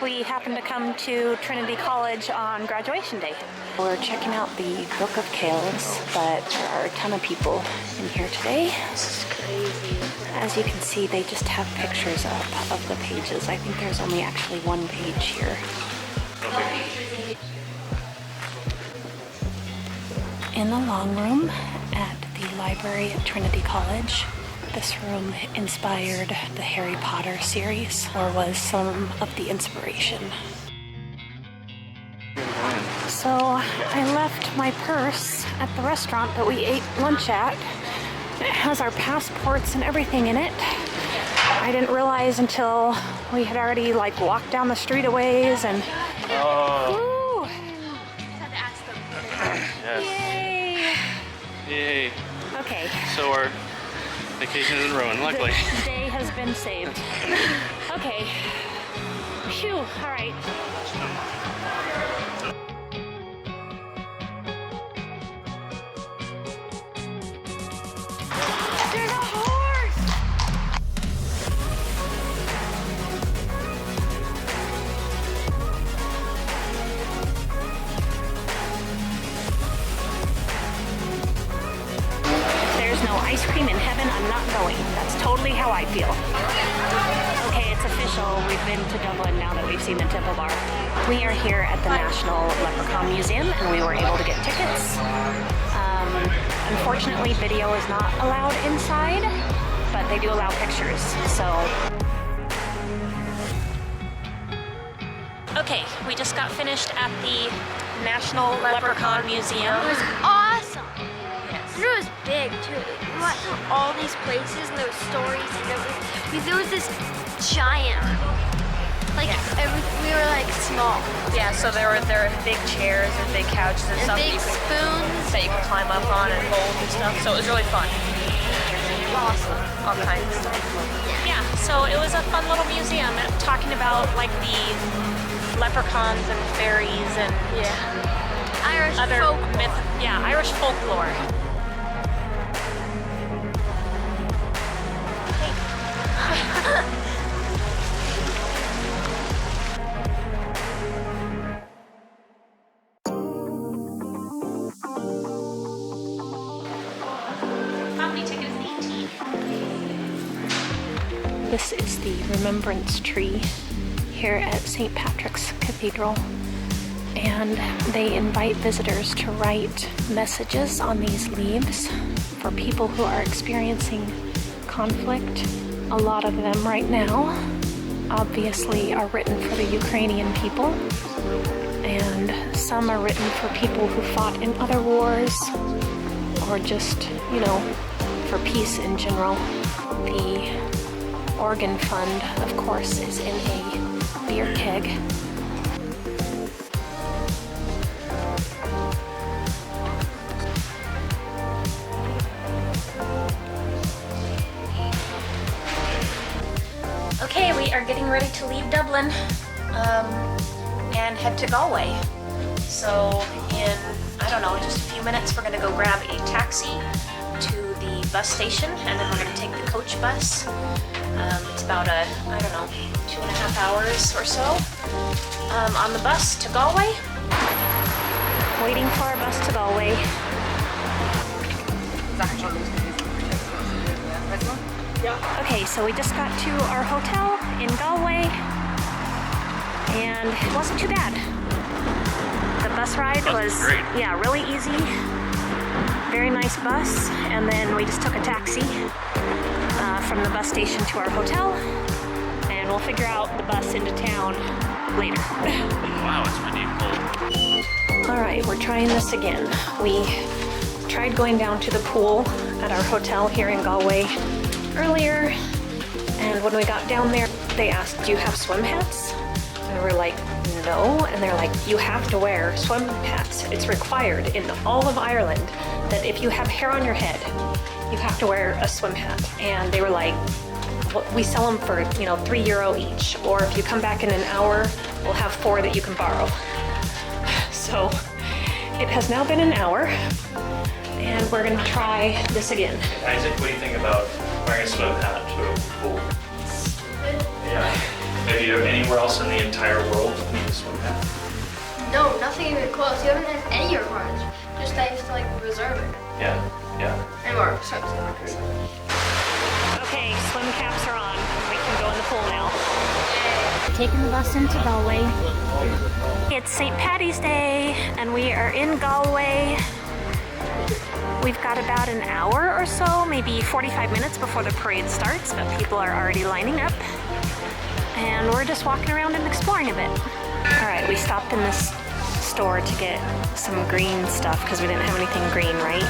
we happened to come to Trinity College on graduation day. We're checking out the Book of Kells, but there are a ton of people in here today. This is crazy. As you can see, they just have pictures up of the pages. I think there's only actually one page here. In the long room at the library at Trinity College, this room inspired the Harry Potter series, or was some of the inspiration. So I left my purse at the restaurant that we ate lunch at. It has our passports and everything in it. I didn't realize until we had already walked down the street a ways and... Oh. Had to ask them. Yes. Yay! Yay. Okay. So our vacation isn't ruined, luckily. The day has been saved. Okay. Phew, all right. There's a horse! There's no ice cream in heaven, I'm not going. That's totally how I feel. Okay, it's official. We've been to Dublin now that we've seen the Temple Bar. We are here at the National Leprechaun Museum and we were able to get tickets. Unfortunately, video is not allowed inside, but they do allow pictures, so. Okay, we just got finished at the National Leprechaun Museum. It was awesome. And it was big too. We went through all these places and there were stories and there was this giant. We were small. Yeah, so there were big chairs and big couches and stuff Big spoons. that you could climb up on and hold and stuff. So it was really fun. Awesome. All kinds of stuff. Yeah, so it was a fun little museum talking about the leprechauns and fairies and Irish other folklore. myth. Yeah, Irish folklore. This is the remembrance tree here at St. Patrick's Cathedral, and they invite visitors to write messages on these leaves for people who are experiencing conflict. A lot of them right now obviously are written for the Ukrainian people, and some are written for people who fought in other wars, or just, for peace in general. The organ fund, of course, is in a beer keg. Okay, we are getting ready to leave Dublin and head to Galway. So in, I don't know, just a few minutes, we're gonna go grab a taxi to the bus station, and then we're gonna take the coach bus. It's about 2.5 hours or so on the bus to Galway. Waiting for our bus to Galway. Okay, so we just got to our hotel in Galway, and it wasn't too bad. The bus ride was great. Yeah, really easy. Very nice bus, and then we just took a taxi from the bus station to our hotel, and we'll figure out the bus into town later. Wow, it's pretty cold. All right, we're trying this again. We tried going down to the pool at our hotel here in Galway earlier, and when we got down there, they asked, do you have swim hats? And we're like, no, and they're like, you have to wear swim hats. It's required in all of Ireland that if you have hair on your head, you have to wear a swim hat. And they were like, well, we sell them for €3 each, or if you come back in an hour, we'll have 4 that you can borrow. So it has now been an hour, and we're gonna try this again. Isaac, what do you think about wearing a swim hat to a pool? Stupid. Yeah. Have you anywhere else in the entire world need a swim hat? No, nothing even close. You haven't had any requirements. Just I have to like reserve it. Yeah, yeah. Anymore. So, Okay, swim caps are on. We can go in the pool now. Taking the bus into Galway. It's St. Paddy's Day, and we are in Galway. We've got about an hour or so, maybe 45 minutes before the parade starts, but people are already lining up. And we're just walking around and exploring a bit. All right, we stopped in this store to get some green stuff because we didn't have anything green, right?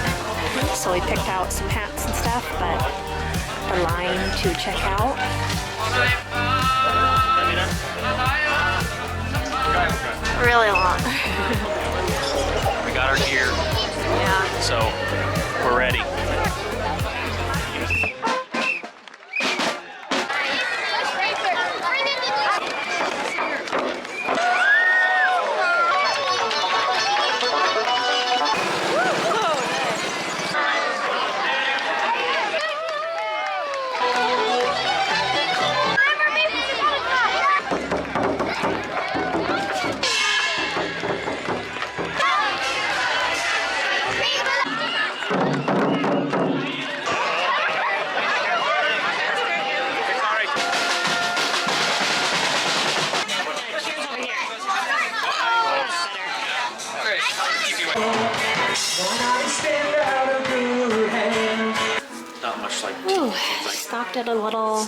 So we picked out some hats and stuff, but the line to check out. Really long. We got our gear, Yeah. so we're ready. Not much like Ooh, stopped at a little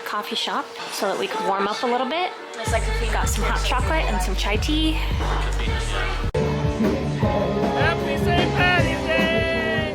coffee shop so that we could warm up a little bit. It's like if we Got some hot chocolate and some chai tea. Happy St. Paddy's Day!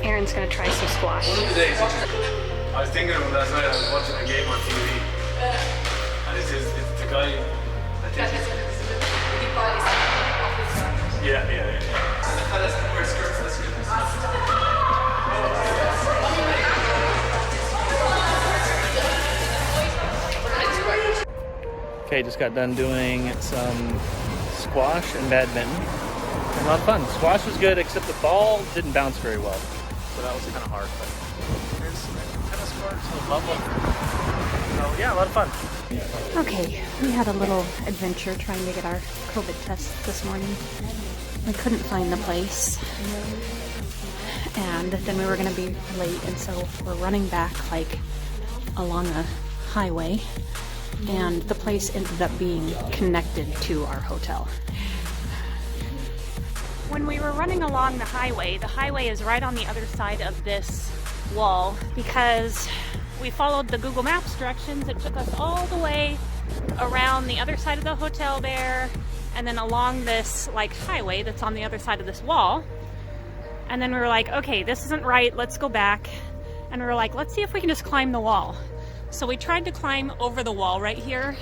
Aaron's gonna try some squash. I was thinking of him last night. I was watching a game on TV, and it's the guy. I think yeah. Okay, just got done doing some squash and badminton. And a lot of fun. Squash was good, except the ball didn't bounce very well. So that was kind of hard. But there's tennis courts, a level. So yeah, a lot of fun. Okay, we had a little adventure trying to get our COVID test this morning. We couldn't find the place. And then we were going to be late, and so we're running back like along a highway. And the place ended up being connected to our hotel. When we were running along the highway is right on the other side of this wall because we followed the Google Maps directions. It took us all the way around the other side of the hotel there and then along this like highway that's on the other side of this wall. And then we were like, okay, this isn't right, let's go back. And we were like, let's see if we can just climb the wall. So we tried to climb over the wall right here,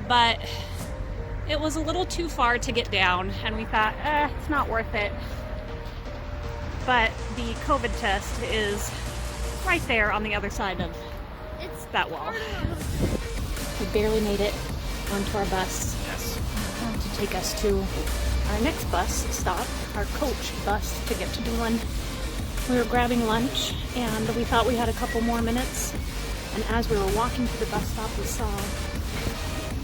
but it was a little too far to get down, and we thought, it's not worth it. But the COVID test is right there on the other side of that wall. We barely made it onto our bus to take us to our next bus stop, our coach bus to get to Doolin. We were grabbing lunch, and we thought we had a couple more minutes. And as we were walking to the bus stop, we saw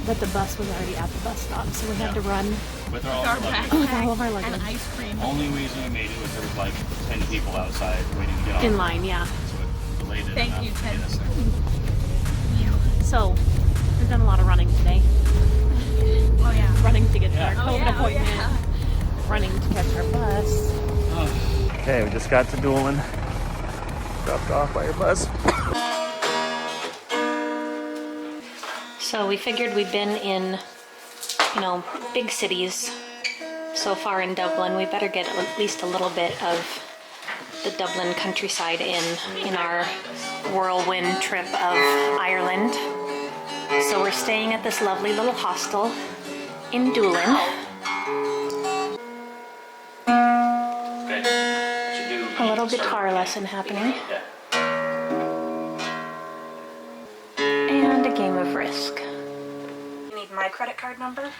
that the bus was already at the bus stop, so we had to run with all of our luggage. with all of our luggage. And ice cream. Only reason we made it was there was like 10 people outside waiting to get on. In line, yeah. So it delayed it. Thank you, to Ted. get us there. So we've done a lot of running today. Oh yeah. Running to get to our Yeah. COVID appointment. Running to catch our bus. Okay, we just got to Doolin. Dropped off by your bus. So we figured we've been in, big cities so far in Dublin. We better get at least a little bit of the Dublin countryside in our whirlwind trip of Ireland. So we're staying at this lovely little hostel in Doolin. A little guitar lesson happening. And a game of Risk. You need my credit card number?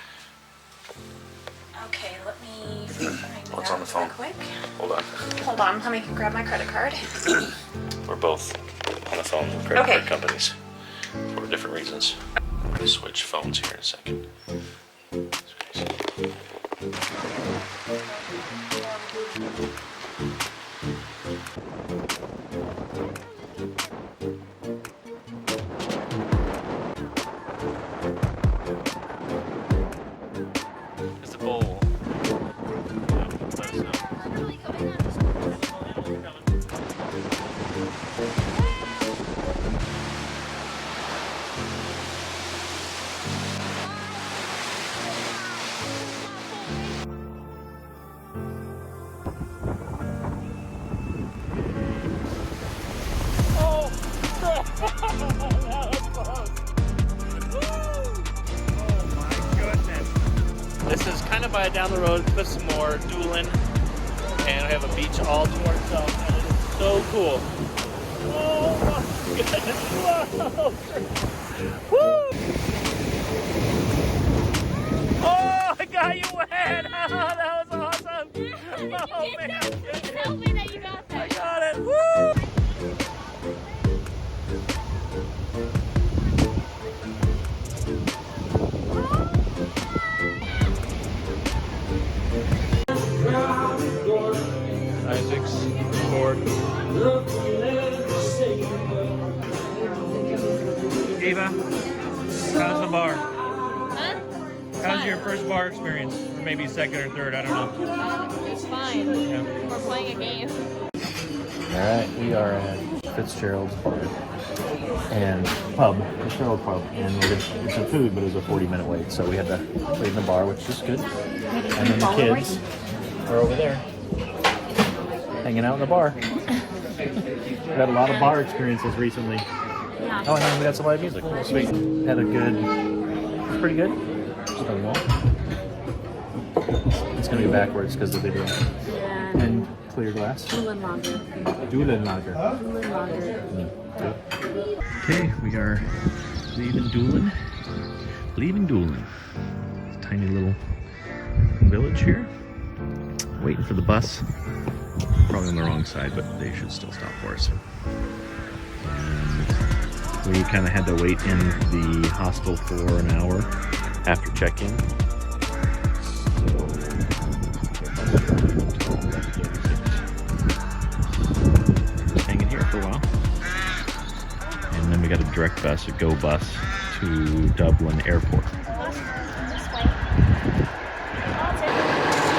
Okay, let me find What's that on the phone? real quick. Hold on. Hold on, let me grab my credit card. We're both on the phone with credit Okay. card companies for different reasons. I'm going to switch phones here in a second. It's crazy. It's a bowl. Let us know. This is kind of by down the road, Cliffs of Moher, Doolin, and we have a beach all to ourselves, and it is so cool. Oh my goodness! Whoa! Woo! Oh, I got you wet! Oh, that was awesome! Oh man! Tell me that you got that. I got it! Woo! Isaac's board. Eva, how's the bar? Huh? How's your first bar experience? Or maybe second or third, I don't know. It's fine. Yeah. We're playing a game. Alright, we are at Fitzgerald's Bar and pub, Fitzgerald Pub, and we're gonna get some food, but it was a 40-minute wait, so we had to wait in the bar, which is good. And then the kids are over there, hanging out in the bar. We've had a lot of bar experiences recently. Yeah. Oh, and then we got some live music. Sweet. Had a good, it's pretty good. Just a wall. It's gonna be backwards because of the video. And clear glass. Doolin Lager. Doolin Lager. Doolin Lager. Okay, we are leaving Doolin. Leaving Doolin. Tiny little village here. Waiting for the bus. Probably on the wrong side, but they should still stop for us. And we kind of had to wait in the hostel for an hour after check-in. Hanging here for a while. And then we got a direct bus, a GO bus, to Dublin Airport.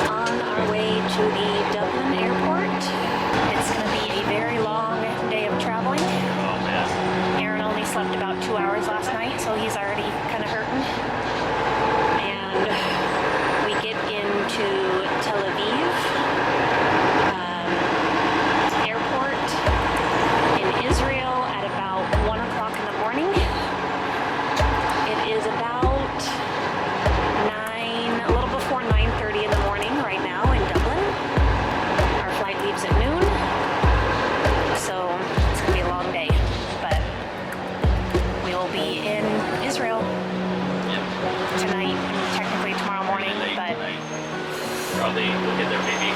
On our way to the Dublin airport. It's going to be a very long day of traveling. Oh man. Aaron only slept about 2 hours last night, so he's already kind of hurting. And we get into Tel Aviv airport in Israel at about 1 o'clock in the morning. It is about a little before 9:30 in the morning right now in Dublin. Our flight leaves at noon, so it's gonna be a long day, but we will be in Israel tonight and technically tomorrow morning, but Probably we'll get there maybe